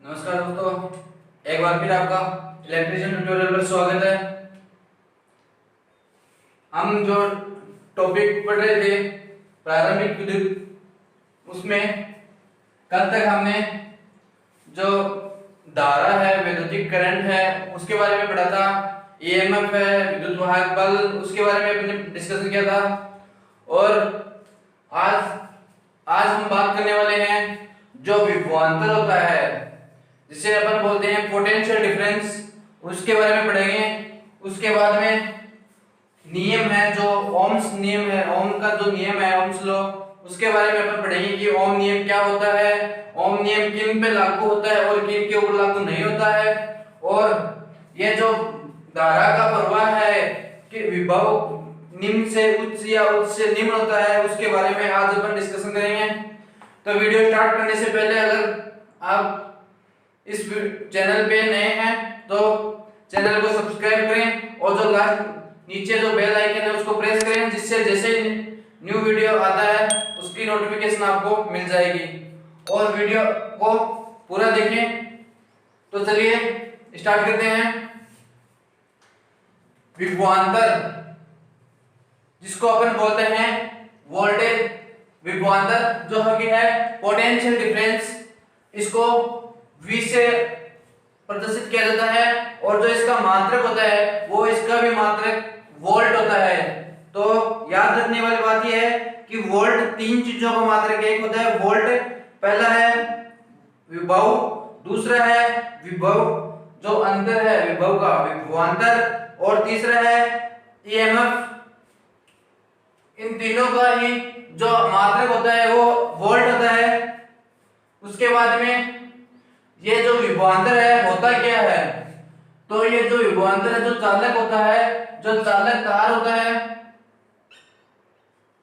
नमस्कार दोस्तों, एक बार फिर आपका इलेक्ट्रिशियन ट्यूटोरियल पर स्वागत है। हम जो टॉपिक पढ़ रहे थे प्रारंभिक विद्युत, उसमें कल तक हमने जो धारा है, वैद्युतिक करंट है, उसके बारे में पढ़ा था। ईएमएफ है, विद्युत वाहक बल, उसके बारे में अपने डिस्कशन किया था। और आज हम बात करने वाले हैं जो विभवांतर होता है, जिसे अपन बोलते हैं पोटेंशियल डिफरेंस, उसके बारे में पढ़ेंगे। उसके बाद में नियम है, जो ओम्स नियम है, ओम का जो नियम है, ओम्स लॉ, उसके बारे में अपन पढ़ेंगे कि ओम नियम क्या होता है, ओम नियम किन पे लागू होता है और किन के ऊपर लागू नहीं होता है। और ये जो धारा का प्रवाह है कि विभव निम्न से उच्च या उच्च से निम्न होता है, उसके बारे में आज अपन डिस्कशन करेंगे। तो वीडियो स्टार्ट करने से पहले अगर आप इस चैनल पे नए हैं तो चैनल को सब्सक्राइब करें और जो लास्ट नीचे जो बेल आइकन है उसको प्रेस करें, जिससे जैसे न्यू वीडियो आता है उसकी नोटिफिकेशन आपको मिल जाएगी। और वीडियो को पूरा देखें। तो चलिए स्टार्ट करते हैं। विभवांतर, जिसको अपन बोलते हैं वोल्टेज विभवांतर, जो है पोटेंशियल डिफरेंस, इसको V से प्रदर्शित किया जाता है। और जो इसका मात्रक होता है वो इसका भी मात्रक वोल्ट होता है। तो याद रखने वाली बात यह है कि वोल्ट तीन चीजों का मात्रक, एक होता है वोल्ट, पहला है विभव, दूसरा है विभव जो अंतर है विभव का विभवांतर, और तीसरा है ईएमएफ। इन तीनों का ही जो मात्रक होता है वो वोल्ट होता है। उसके बाद में ये जो विभवांतर है होता क्या है, तो ये जो विभवांतर है, जो चालक होता है, जो चालक तार होता है,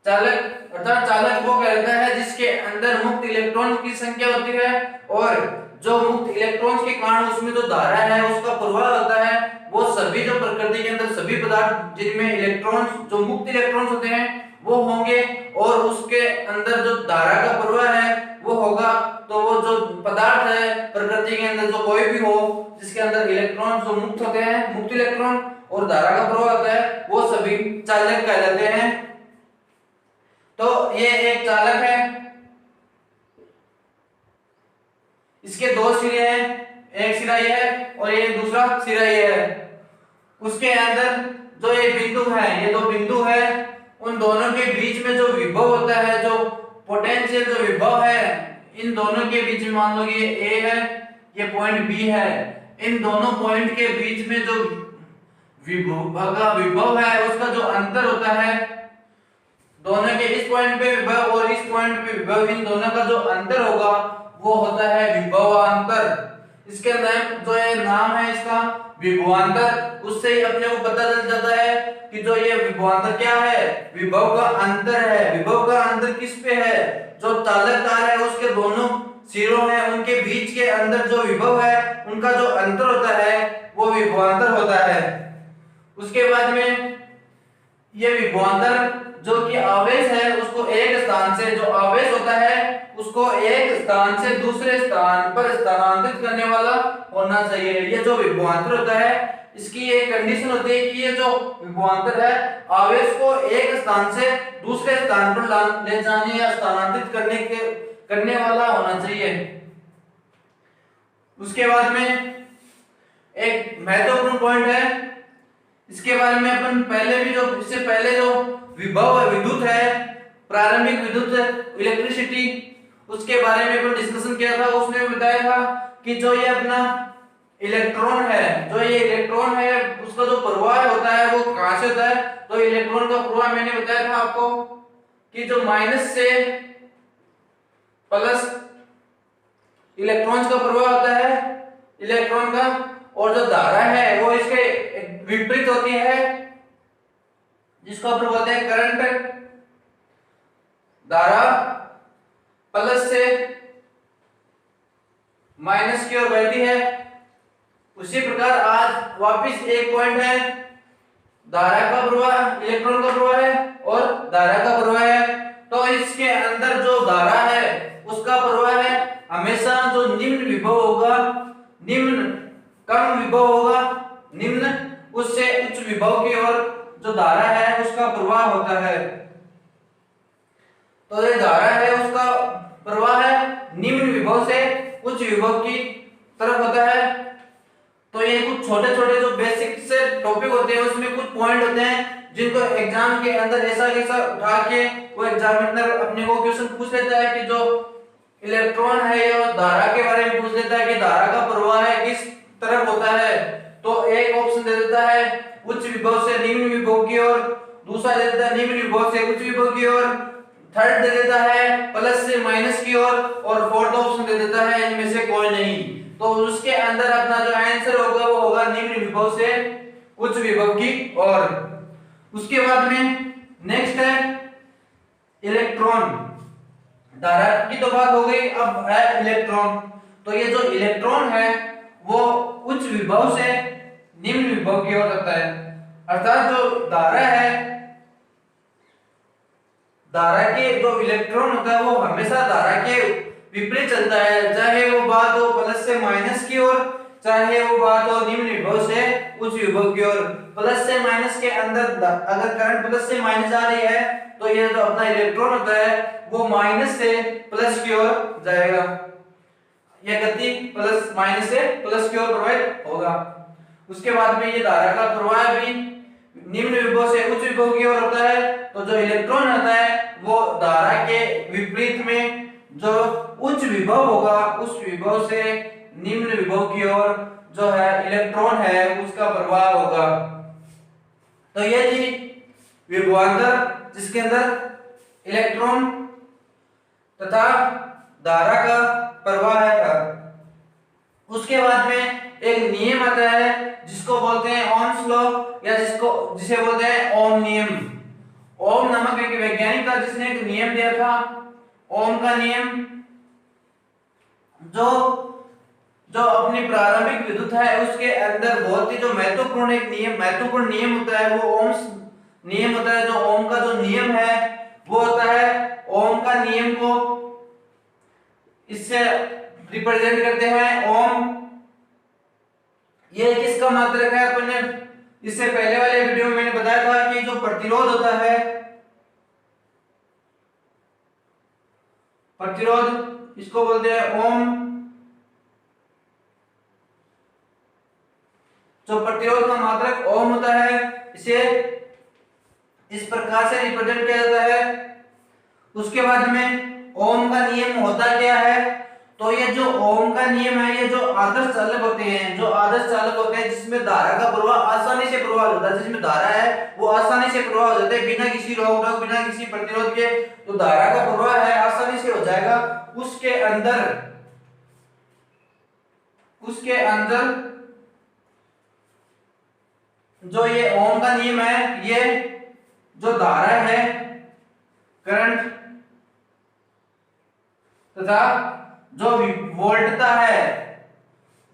चालक अर्थात चालक वो कहता है जिसके अंदर मुक्त इलेक्ट्रॉन की संख्या होती है, और जो मुक्त इलेक्ट्रॉन्स के कारण उसमें जो धारा है उसका प्रवाह होता है। वो सभी जो प्रकृति के अंदर सभी पदार्थ जिनमें इलेक्ट्रॉन्स, जो मुक्त इलेक्ट्रॉन्स होते हैं वो होंगे, और उसके अंदर जो धारा का प्रवाह है वो होगा। तो वो जो पदार्थ है प्रकृति के अंदर, जो कोई भी हो जिसके अंदर इलेक्ट्रॉन जो मुक्त होते हैं, मुक्त इलेक्ट्रॉन, और धारा का प्रवाह होता है, वो सभी चालक कहलाते हैं। तो ये एक चालक है, इसके दो सिरे हैं, एक सिरा ये है और ये दूसरा सिरा ये है। उसके अंदर जो ये बिंदु है, ये दो बिंदु है, उन दोनों के बीच में जो विभव होता है, जो पोटेंशियल जो विभव है, इन दोनों के बीच में मान लो ये A है, ये पॉइंट B है, इन दोनों पॉइंट के बीच में जो विभव है उसका जो अंतर होता है, दोनों के इस पॉइंट पे विभव और इस पॉइंट पे विभव, इन दोनों का जो अंतर होगा वो होता है विभवांतर। इसके अंदर जो ये नाम है इसका विभवांतर, उससे ही अपने को पता चल जाता है कि जो ये विभवांतर क्या है, विभव का अंतर है। विभव का अंतर किस पे है, जो चालक तार है उसके दोनों सिरों हैं उनके बीच के अंदर जो विभव है उनका जो अंतर होता है वो विभवांतर होता है। उसके बाद में ये विभवांतर जो कि आवेश है उसको एक स्थान से, जो आवेश होता है उसको एक स्थान से दूसरे स्थान पर स्थानांतरित करने वाला होना चाहिए। ये जो विभवांतर होता है इसकी एक कंडीशन होती है कि ये जो विभवांतर है आवेश को एक स्थान से दूसरे स्थान पर ले जाने या स्थानांतरित करने वाला होना चाहिए। उसके बाद में एक महत्वपूर्ण पॉइंट है, इसके बारे में अपन पहले भी, जो इससे पहले जो विभव विद्युत है, प्रारंभिक विद्युत इलेक्ट्रिसिटी, उसके बारे में अपन डिस्कशन किया था। उसमें बताया था कि जो ये अपना इलेक्ट्रॉन है, जो ये इलेक्ट्रॉन है उसका जो प्रवाह होता है वो कहां से होता है, तो इलेक्ट्रॉन का प्रवाह मैंने बताया था आपको कि जो माइनस से प्लस इलेक्ट्रॉन्स का प्रवाह होता है इलेक्ट्रॉन का, और जो धारा है वो इसके विपरीत होती है, जिसको अपन बोलते हैं करंट। धारा प्लस से माइनस की ओर बहती है। उसी प्रकार आज वापस एक पॉइंट है, धारा का प्रवाह, इलेक्ट्रॉन का प्रवाह है और धारा का प्रवाह है। तो इसके अंदर जो धारा है उसका प्रवाह है हमेशा जो निम्न विभव होगा निम्न कम विभव होगा, निम्न उससे उच्च विभव की ओर जो धारा है उसका प्रवाह होता है। तो ये धारा है उसका प्रवाह है निम्न विभव से उच्च विभव की तरफ होता है। तो ये कुछ छोटे छोटे जो बेसिक से टॉपिक होते हैं उसमें कुछ पॉइंट होते हैं जिनको एग्जाम के अंदर ऐसा उठा के वो एग्जामिनर अपने को क्वेश्चन पूछ लेता है कि जो इलेक्ट्रॉन है या धारा के बारे में पूछ लेता है कि धारा का प्रवाह है किस तरफ होता है। तो एक ऑप्शन दे देता है उच्च विभव से निम्न विभव की ओर, दूसरा दे देता है निम्न विभव से उच्च विभव की ओर, थर्ड दे देता है प्लस से माइनस की ओर, और फोर्थ ऑप्शन दे देता है इनमें से कोई नहीं। तो उसके अंदर अपना जो आंसर होगा वो होगा निम्न विभव से उच्च विभव की ओर। उसके बाद में नेक्स्ट है इलेक्ट्रॉन। धारा की तो बात हो गई, अब है इलेक्ट्रॉन। तो ये जो इलेक्ट्रॉन है वो उच्च विभव से निम्न विभव की ओर जाता है, अर्थात जो धारा है, धारा के जो इलेक्ट्रॉन होता है वो हमेशा धारा के विपरीत चलता है, चाहे वो बात हो प्लस से माइनस की ओर, चाहे वो बात हो निम्न विभव से उच्च विभव की ओर। प्लस से माइनस के अंदर अगर करंट प्लस से माइनस आ रही है तो ये जो अपना इलेक्ट्रॉन होता है वो माइनस से प्लस की ओर जाएगा, यह गति प्लस माइनस से प्लस की ओर प्रवाहित होगा। उसके बाद में ये धारा का प्रवाह भी निम्न विभव से उच्च विभव की ओर होता है। तो जो इलेक्ट्रॉन होता है वो धारा के विपरीत में जो उच्च विभव होगा उस विभव से निम्न विभव की ओर जो है इलेक्ट्रॉन है उसका प्रवाह होगा। तो ये थी विभवांतर जिसके अंदर इलेक्ट्रॉन तथा धारा का प्रवाह है। उसके बाद में एक नियम आता है जिसको बोलते हैं ओम्स लॉ, या जिसे बोलते हैं ओम नियम। ओम नामक एक वैज्ञानिक था जिसने एक नियम दिया था, ओम का नियम, जो अपनी प्रारंभिक विद्युत है उसके अंदर बहुत ही जो महत्वपूर्ण नियम होता है वो ओम्स नियम होता है। जो ओम का जो नियम है वो होता है, ओम का नियम को इससे रिप्रेजेंट करते हैं ओम। ये किसका मात्रक है? अपन ने इससे पहले वाले वीडियो में मैंने बताया था कि जो प्रतिरोध होता है, प्रतिरोध इसको बोलते हैं ओम। जो प्रतिरोध का मात्रक ओम होता है इसे इस प्रकार से रिप्रेजेंट किया जाता है। उसके बाद में ओम का नियम होता क्या है? तो ये जो ओम का नियम है ये जो आदर्श चालक होते हैं जिसमें धारा का प्रवाह आसानी से प्रवाह होता है, जिसमें धारा है वो आसानी से प्रवाह हो जाता है बिना किसी रोक टोक, बिना किसी प्रतिरोध के। तो धारा का प्रवाह है आसानी से हो जाएगा। उसके अंदर जो ये ओम का नियम है, ये जो धारा है, करंट तथा जो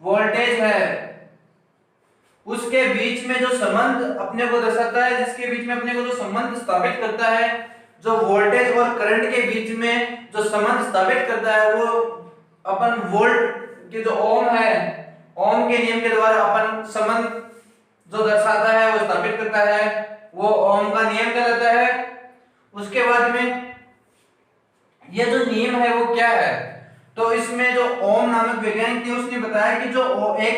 वोल्टेज है, उसके बीच में जो संबंध अपने को दर्शाता है, जिसके बीच में अपने को जो संबंध स्थापित करता है, जो वोल्टेज और करंट के बीच में जो संबंध स्थापित करता है वो अपन वोल्ट के जो ओम है, ओम के नियम के द्वारा अपन संबंध जो दर्शाता है वो स्थापित करता है, वो ओम का नियम कहलाता है। उसके बाद में ये जो नियम है वो क्या है? तो इसमें जो ओम नामक वैज्ञानिक थे उसने बताया कि जो एक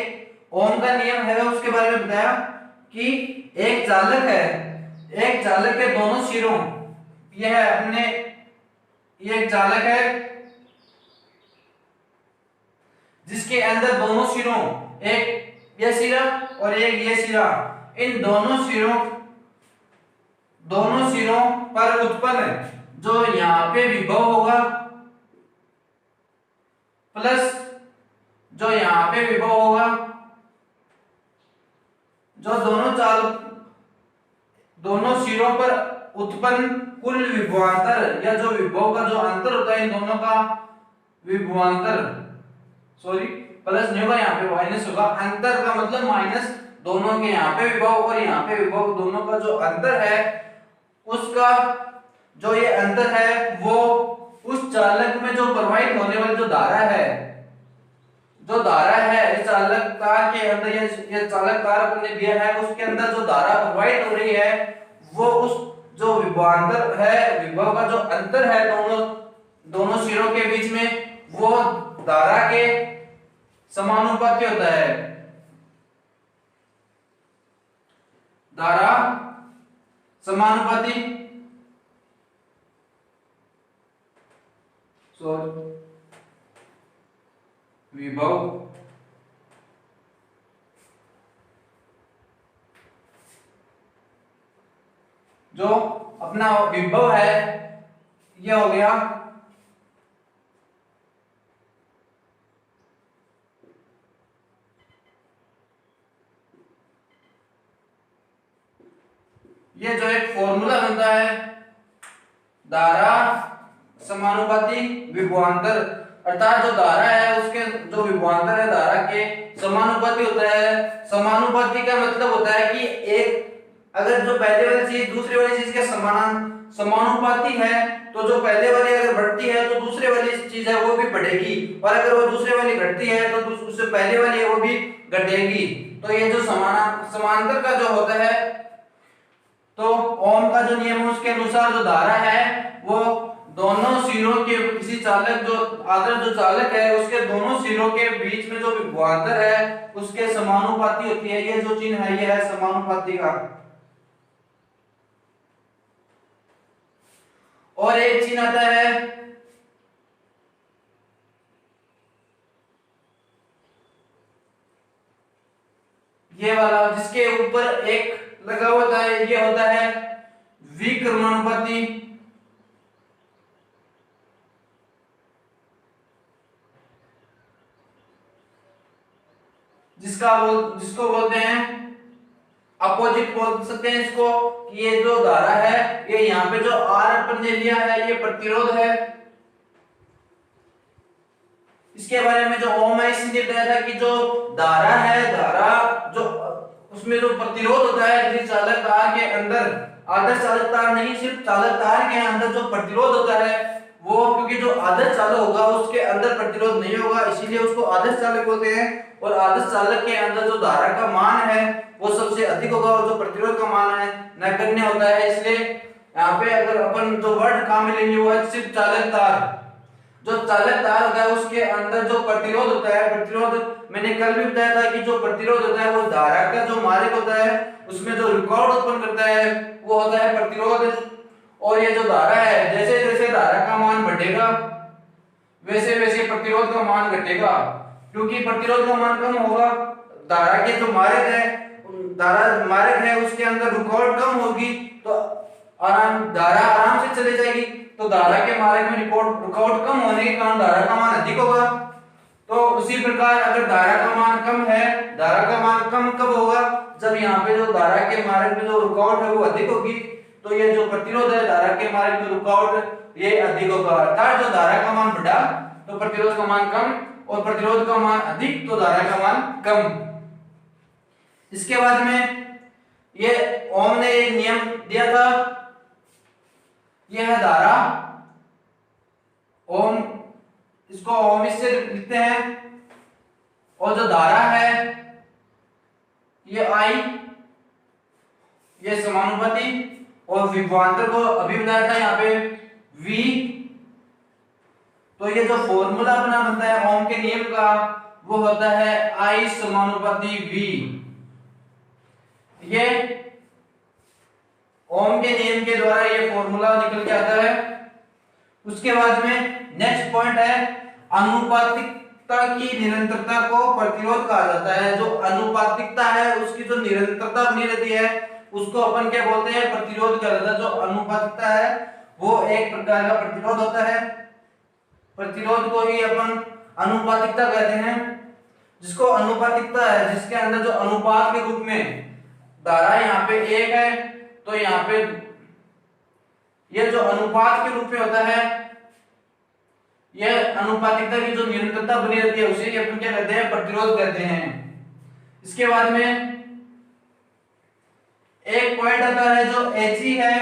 ओम का नियम है उसके बारे में बताया कि एक चालक के दोनों सिरों, यह है अपने ये एक चालक है जिसके अंदर दोनों सिरों, एक ये सिरा और एक ये सिरा, इन दोनों सिरों पर उत्पन्न जो यहाँ पे विभव होगा प्लस जो यहाँ पे विभव होगा, जो दोनों सिरों पर उत्पन्न कुल विभवांतर या जो विभव का जो अंतर होता है इन दोनों का विभवांतर, प्लस नहीं होगा, यहाँ पे माइनस होगा। अंतर का मतलब माइनस, दोनों के यहाँ पे विभव और यहाँ पे विभव दोनों का जो अंतर है उसका जो ये अंतर है वो उस चालक में जो प्रवाहित होने वाली जो धारा है, जो धारा है इस चालक तार के अंदर, ये चालक तार अपन ने दिया है, उसके अंदर जो धारा प्रवाहित हो रही है वो उस जो विभवांतर है, विभव का जो अंतर है दोनों सिरों के बीच में, वो धारा के समानुपाती होता है। धारा समानुपाती, विभव जो अपना विभव है ये हो गया ये जो एक फॉर्मूला बनता है धारा समानुपाती विभवांतर, अर्थात जो धारा है उसके जो विभवांतर है धारा के समानुपाती होता है। समानुपाती का मतलब होता है कि एक अगर जो पहले वाली चीज दूसरे वाली चीज के समानुपाती है तो जो पहले वाली अगर बढ़ती है तो दूसरे वाली चीज है वो भी बढ़ेगी, और अगर वो दूसरे वाली घटती है तो उससे पहले वाली है वो भी घटेगी। तो ये जो समांतर का जो होता है, तो ओम का जो नियम है उसके अनुसार जो धारा है वो दोनों सिरों के किसी चालक जो आदर्श जो चालक है उसके दोनों सिरों के बीच में जो विभवांतर है उसके समानुपाती होती है। ये जो चिन्ह है ये है समानुपाती का। और एक चिन्ह आता है ये वाला, जिसके ऊपर एक लगा होता है, ये होता है विक्रमानुपाती। जिसको बोलते हैं अपोजिट बोल सकते हैं इसको। ये जो धारा है ये यहाँ पे जो आर अपन ने लिया है ये प्रतिरोध है। इसके बारे में जो ओम है इसने बताया था कि जो धारा है, धारा जो उसमें जो प्रतिरोध होता है जिस चालक तार के अंदर, आदर्श चालक तार नहीं सिर्फ चालक तार के अंदर जो प्रतिरोध होता है वो, क्योंकि जो आदर्श चालक होगा उसके अंदर प्रतिरोध नहीं होगा इसीलिए उसको आदर्श चालक बोलते हैं। और आदर्श चालक के अंदर जो धारा का मान है वो सबसे अधिक होगा और जो प्रतिरोध का मान है नगण्य होता है। इसलिए यहाँ पे अगर अपन जो वर्ड काम लेंगे वो है सिर्फ चालक तार। जो चालक तार होता है उसके अंदर जो प्रतिरोध होता है, प्रतिरोध मैंने कल भी बताया था कि जो प्रतिरोध होता है वो धारा का जो मार्ग होता है उसमें जो रिकॉर्ड उत्पन्न करता है वो होता है प्रतिरोध। और ये जो धारा है जैसे जैसे धारा का मान बढ़ेगा वैसे वैसे प्रतिरोध का मान घटेगा, क्योंकि प्रतिरोध का मान कम होगा, धारा के जो मार्ग है, धारा मार्ग है उसके अंदर रुकावट कम होगी तो धारा आराम से चली जाएगी। तो धारा के मार्ग में रुकावट कम होने के कारण धारा का मान अधिक होगा। तो उसी प्रकार अगर धारा का मान कम है, धारा का मान कम कब होगा, जब यहाँ पे जो धारा के मार्ग में जो रुकावट है वो अधिक होगी। तो ये जो प्रतिरोध है धारा के मार्ग में रुकावट ये अधिक होगा, अर्थात जो धारा का मान बढ़ा तो प्रतिरोध का मान कम और प्रतिरोध का मान अधिक तो धारा का मान कम। इसके बाद में ये ओम ने एक नियम दिया था, यह है धारा ओम, इसको ओम से लिखते हैं। और जो धारा है ये आई, ये समानुपाती, और विभवांतर को अभी बताया था यहाँ पे V। तो ये जो फॉर्मूला अपना बनता है ओम के नियम का वो होता है I समानुपाती V। ये ओम के नियम के द्वारा ये फॉर्मूला निकल के आता है। उसके बाद में नेक्स्ट पॉइंट है अनुपातिकता की निरंतरता को प्रतिरोध कहा जाता है। जो अनुपातिकता है उसकी जो निरंतरता बनी रहती है उसको अपन क्या बोलते हैं, प्रतिरोध कहा जाता है। जो अनुपातिकता है वो एक प्रकार का प्रतिरोध होता है, प्रतिरोध को ही अपन अनुपातिकता कहते हैं। जिसको अनुपातिकता है जिसके अंदर जो अनुपात के रूप में धारा यहाँ पे एक है तो यहाँ पे ये जो अनुपात के रूप में होता है, यह अनुपातिकता की जो निरंतरता बनी रहती है उसे अपन क्या कहते हैं, प्रतिरोध कहते हैं। इसके बाद में एक पॉइंट आता है जो He है,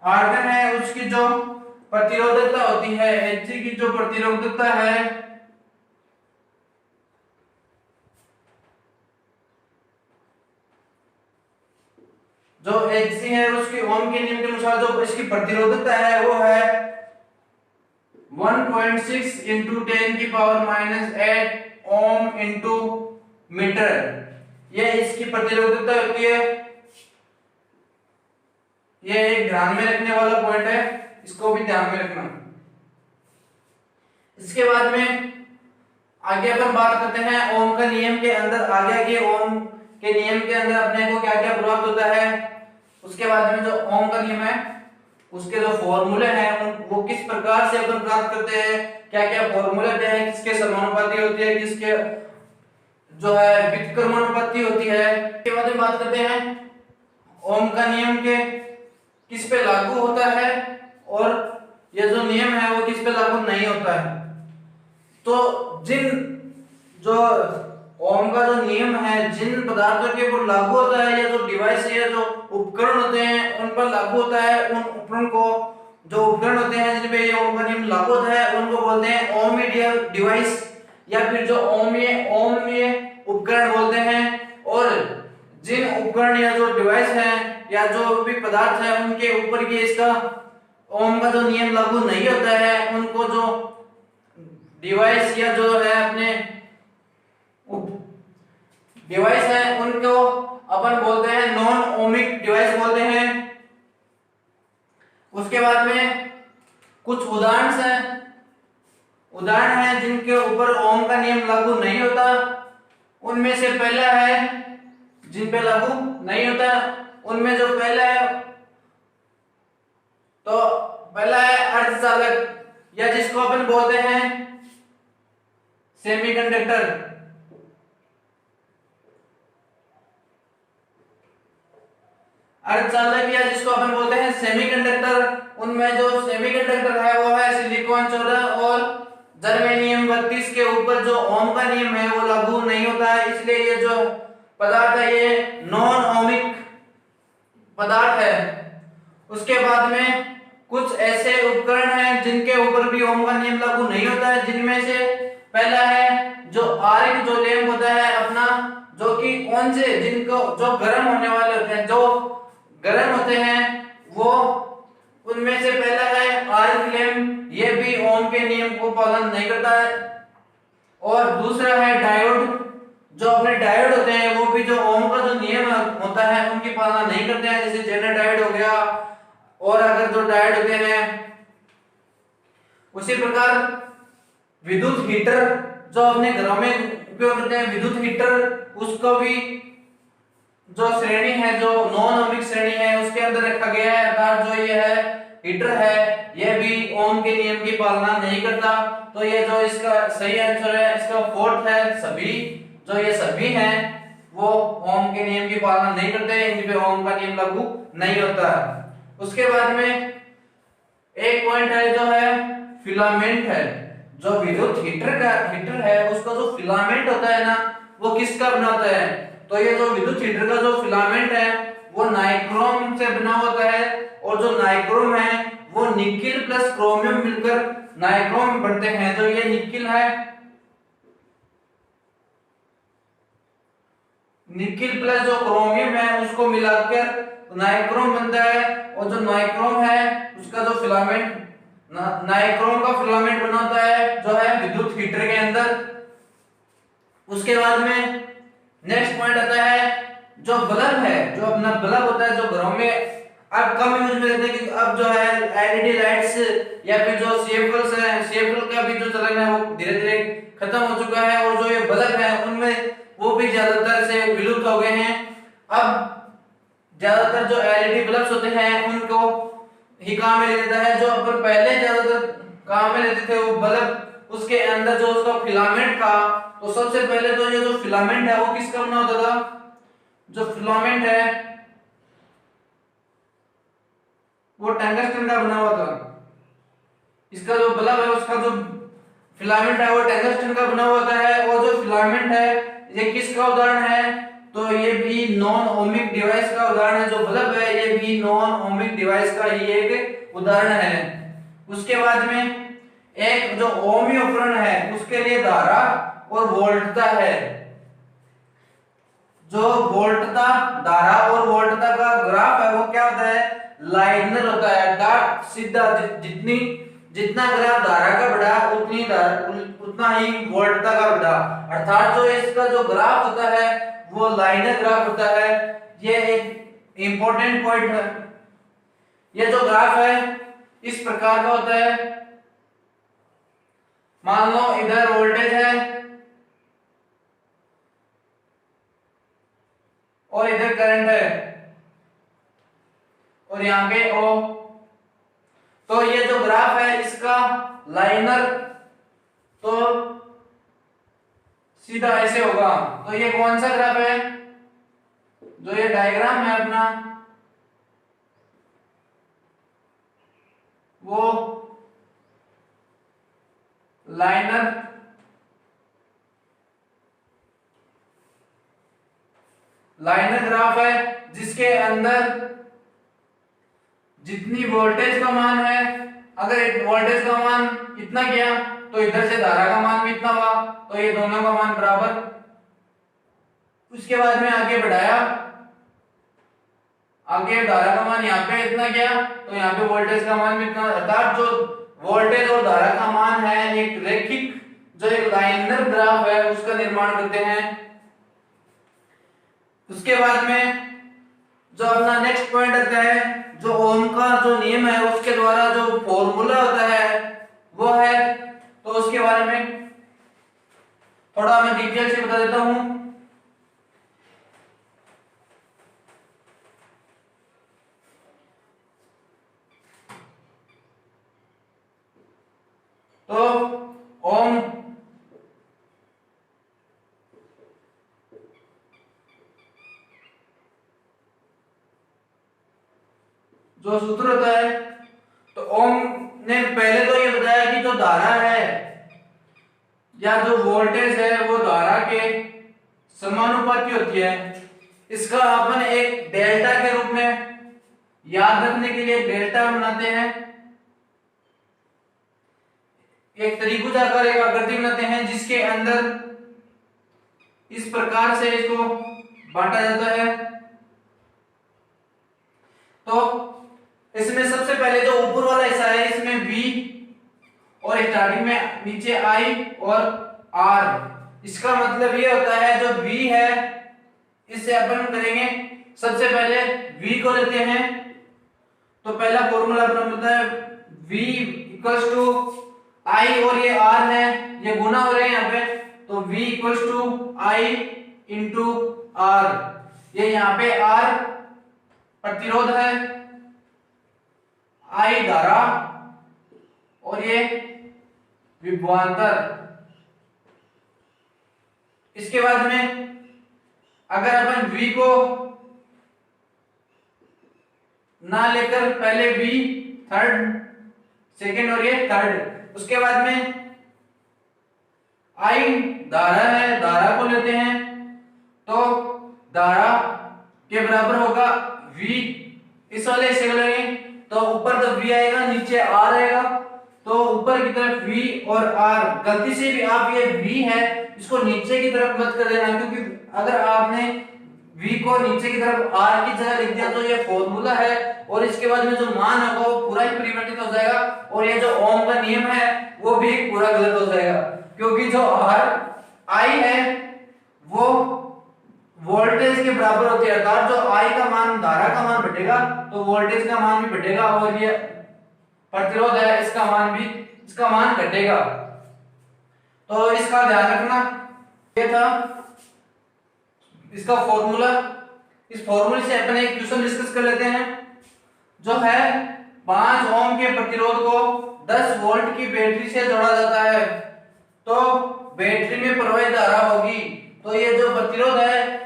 आर्गन है, उसकी जो प्रतिरोधकता होती है, He की जो प्रतिरोधकता है है उसकी ओम के नियम के अनुसार जो इसकी प्रतिरोधकता है वो है 1.6 into 10 की पावर -8 ओम इंटू मीटर। ये इसकी प्रतिरोधकता होती है। ये एक ध्यान में रखने वाला पॉइंट है, इसको भी ध्यान में रखना। इसके बाद में आगे अपन बात करते हैं ओम का नियम के अंदर आगे ओम के नियम के अंदर अपने को क्या क्या प्राप्त होता है। उसके बाद में जो ओम का नियम है उसके जो फॉर्मूले हैं वो किस प्रकार से अपन प्राप्त करते हैं, क्या क्या फॉर्मूले हैं, किसके समानुपाती होती है, किसके जो है व्युत्क्रमानुपाती होती है। इसके बाद में बात करते हैं ओम का नियम के किस पे लागू होता है और ये जो नियम है वो किस पे लागू नहीं होता है। तो जिन जो ओम का जो नियम है जिन पदार्थों के ऊपर लागू होता है या जो डिवाइस या जो उपकरण होते हैं उन पर लागू होता है, उन उपकरण को जो उपकरण होते हैं जिन पे ये ओम का नियम लागू होता है उनको बोलते हैं ओहमीय डिवाइस या फिर जो ओहमीय उपकरण बोलते हैं। और जिन उपकरण या जो डिवाइस हैं या जो भी पदार्थ है उनके ऊपर ये इसका ओम का जो नियम लागू नहीं होता है उनको जो डिवाइस या जो है अपने डिवाइस है उनको अपन बोलते हैं नॉन ओमिक डिवाइस बोलते हैं। उसके बाद में कुछ उदाहरण हैं जिनके ऊपर ओम का नियम लागू नहीं होता। उनमें से पहला है जिन पे लागू नहीं होता उनमें जो पहला है तो पहला है अर्धचालक या जिसको अपन बोलते हैं सेमीकंडक्टर। अर्धचालक या जिसको अपन बोलते हैं सेमीकंडक्टर, उनमें जो सेमीकंडक्टर है वो है सिलिकॉन 14 और जर्मेनियम 32 के ऊपर जो ओम का नियम है वो लागू नहीं होता है। इसलिए ये जो पदार्थ है ये नॉन ओमिक पदार्थ है। उसके बाद में कुछ ऐसे उपकरण हैं जिनके ऊपर भी ओम का नियम लागू नहीं होता है, जिनमें से पहला है जो आर्क जो लैंप होता है अपना, जो कि कौन से जिनको जो गर्म होने वाले होते हैं, जो गर्म होते हैं वो उनमें से पहला है आर्क लैंप, ये भी ओम के नियम को पालन नहीं करता है। और दूसरा है डायोड, जो अपने डायोड होते हैं वो भी जो ओम का जो नियम होता है उनकी पालना नहीं करते हैं, जैसे जेनर डायोड हो गया। और अगर जो डायोड होते हैं उसी प्रकार विद्युत हीटर जो अपने घरों में उपयोग करते हैं, विद्युत हीटर उसको भी जो श्रेणी है जो नॉन ओमिक श्रेणी है उसके अंदर रखा गया है, अर्थात जो ये है हीटर है ये भी ओम के नियम की पालना नहीं करता। तो ये जो इसका सही आंसर है इसका फोर्थ है सभी, जो ये सभी हैं वो ओम के नियम की पालना नहीं करते, इन पे ओम का नियम लागू नहीं होता है। उसके बाद में एक पॉइंट है जो है फिलामेंट है, जो विद्युत हीटर है उसका जो फिलामेंट होता है ना वो किसका बना होता है। तो ये जो विद्युत हीटर का जो फिलामेंट है वो नाइक्रोम से बना होता है, और जो नाइक्रोम है वो निकिल प्लस क्रोमियम मिलकर नाइक्रोम बनते हैं। जो ये निकिल है, निकिल प्लस जो क्रोमियम है उसको मिलाकर नाइक्रोम बनता है, और जो नाइक्रोम है उसका जो फिलामेंट नाइक्रोम का फिलामेंट बनाता है जो है विद्युत हीटर के अंदर। उसके बाद में नेक्स्ट पॉइंट आता है जो बल्ब है, जो अपना बल्ब होता है जो घरों में अब कम यूज में रहते हैं, क्योंकि अब जो है एलईडी लाइट्स या फिर जो सीएफएल्स है, सीएफएल का भी जो चलन है वो धीरे धीरे खत्म हो चुका है, और जो ये बल्ब है उनमें वो भी ज्यादातर से विलुप्त हो गए हैं। अब ज्यादातर जो एलईडी बल्ब्स होते हैं उनको ही काम में लेता है। जो अपन पहले ज्यादातर काम में लेते थे वो बल्ब, उसके अंदर जो उसका फिलामेंट था, तो सबसे पहले तो ये जो फिलामेंट है वो किसका बना होता था, जो फिलामेंट है वो टंगस्टन का बना हुआ था। इसका जो बल्ब है उसका जो फिलामेंट है वो टंगस्टन का बना हुआ है। और जो फिलामेंट है ये किसका उदाहरण है, तो ये भी नॉन ओमिक डिवाइस का उदाहरण है। जो बल्ब है ये भी नॉन ओमिक डिवाइस का ही एक उदाहरण है। उसके बाद में एक जो ओमी उपकरण है उसके लिए धारा और वोल्टता है। जो वोल्टता धारा और वोल्टता का ग्राफ है वो क्या होता है, लाइनर होता है, अर्थात सीधा। जितनी जितना ग्राफ धारा का बढ़ा उतना ही वोल्टता का बढ़ा, अर्थात जो इसका जो ग्राफ होता है वो लाइनर ग्राफ होता है। ये एक इंपॉर्टेंट पॉइंट है। ये जो ग्राफ है इस प्रकार का होता है, मान लो इधर वोल्टेज है और इधर करंट है और यहाँ पे ओ, तो ये जो ग्राफ है इसका लाइनर तो सीधा ऐसे होगा। तो ये कौन सा ग्राफ है, जो ये डायग्राम है अपना वो लाइनर ग्राफ है, जिसके अंदर जितनी वोल्टेज का मान है, अगर वोल्टेज का मान इतना गया तो इधर से धारा का मान भी इतना हुआ, तो ये दोनों का मान बराबर। उसके बाद में आगे बढ़ाया, आगे धारा का मान यहाँ पे इतना गया तो यहाँ पे वोल्टेज का मान भी इतना, अर्थात जो वोल्टेज और धारा का मान है एक रैखिक, जो एक लाइनर ग्राफ है उसका निर्माण करते हैं। उसके बाद में जो अपना नेक्स्ट पॉइंट आता है, जो ओम का जो नियम है उसके द्वारा जो फॉर्मूला होता है वो है, तो उसके बारे में थोड़ा मैं डिटेल से बता देता हूं। तो ओम जो सूत्र होता है, तो ओम ने पहले तो ये बताया कि जो धारा है या जो वोल्टेज है वो धारा के समानुपाती होती है। इसका अपन एक डेल्टा के रूप में याद रखने के लिए डेल्टा बनाते हैं, एक त्रिभुजाकार एक आकृति बनाते हैं जिसके अंदर इस प्रकार से इसको बांटा जाता है। तो इसमें सबसे पहले जो ऊपर वाला हिस्सा है इसमें V और स्टार्टिंग में नीचे I और R। इसका मतलब ये होता है जो V है इससे अपन करेंगे, सबसे पहले V को लेते हैं। तो पहला फॉर्मूला अपना होता है V इक्वल्स टू I और ये R है, ये गुना हो रहे हैं यहाँ पे, तो V equals to I into R। ये यहाँ पे R प्रतिरोध है, I धारा और ये विभवांतर। इसके बाद में अगर अपन V को ना लेकर पहले V थर्ड सेकेंड और ये थर्ड, उसके बाद में I धारा है, धारा को लेते हैं तो धारा के बराबर होगा V। इस वाले से लेंगे तो ऊपर तो V आएगा नीचे R आएगा, तो ऊपर की तरफ V और R, गलती से भी आप ये V है इसको नीचे की तरफ मत कर देना, क्योंकि अगर आपने V को नीचे की तरफ R की जगह लिख दिया तो ये फॉर्मूला है और इसके बाद में जो मान होगा वो पूरा ही परिवर्तित हो जाएगा और ये जो ओम का नियम है वो भी पूरा गलत हो जाएगा, क्योंकि जो I है वो वोल्टेज के बराबर होती है, अर्थात जो I का मान धारा का मान बढ़ेगा तो वोल्टेज का मान भी बढ़ेगा और ये प्रतिरोध है इसका मान घटेगा। तो इसका ध्यान रखना। ये था इसका फॉर्मूला। इस फॉर्मूले से अपन एक क्वेश्चन डिस्कस कर लेते हैं, जो है 5 ओम के प्रतिरोध को 10 वोल्ट की बैटरी से जोड़ा जाता है तो बैटरी में प्रवाहित धारा होगी। तो ये जो प्रतिरोध है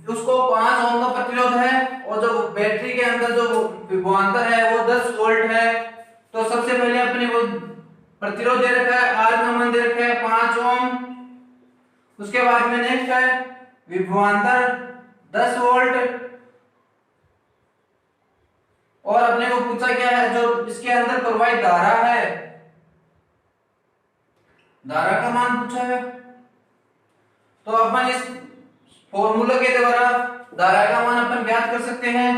उसको 5 ओम का प्रतिरोध है और जो बैटरी के अंदर जो विभवांतर है वो 10 वोल्ट है। तो सबसे पहले अपने वो प्रतिरोध दे रखा है, R का मान दे रखा है 5 ओम। उसके बाद में नेक्स्ट है विभवांतर 10 वोल्ट और अपने को पूछा क्या है, जो इसके अंदर प्रवाहित धारा है, धारा का मान पूछा है। तो अपन इस फॉर्मूला के द्वारा धारा का मान अपन ज्ञात कर सकते हैं।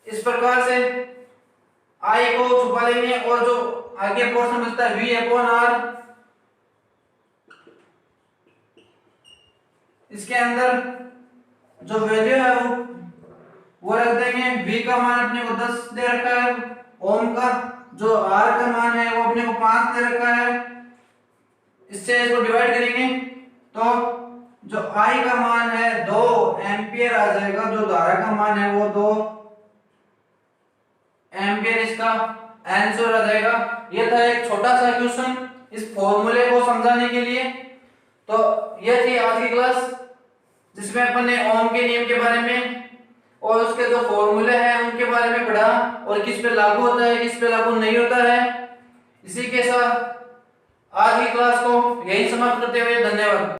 इस प्रकार से I को छुपा लेंगे और जो आगे पोर्शन बचता है V/R, इसके अंदर जो वैल्यू है वो रख देंगे। V का मान अपने को 10 दे रखा है, ओम का जो R का मान है वो अपने को 5 दे रखा है। इससे इसको डिवाइड करेंगे तो जो I का मान है 2 एम्पियर आ जाएगा, जो धारा का मान है वो 2 एम्पियर, इसका आंसर आ जाएगा। ये था एक छोटा सा क्वेश्चन इस फॉर्मूले को समझाने के लिए। तो ये थी आज की क्लास जिसमें अपन ने ओम के नियम के बारे में और उसके जो फॉर्मूले हैं उनके बारे में पढ़ा और किस पे लागू होता है किस पे लागू नहीं होता है। इसी के साथ आज की क्लास को यही समाप्त करते हुए धन्यवाद।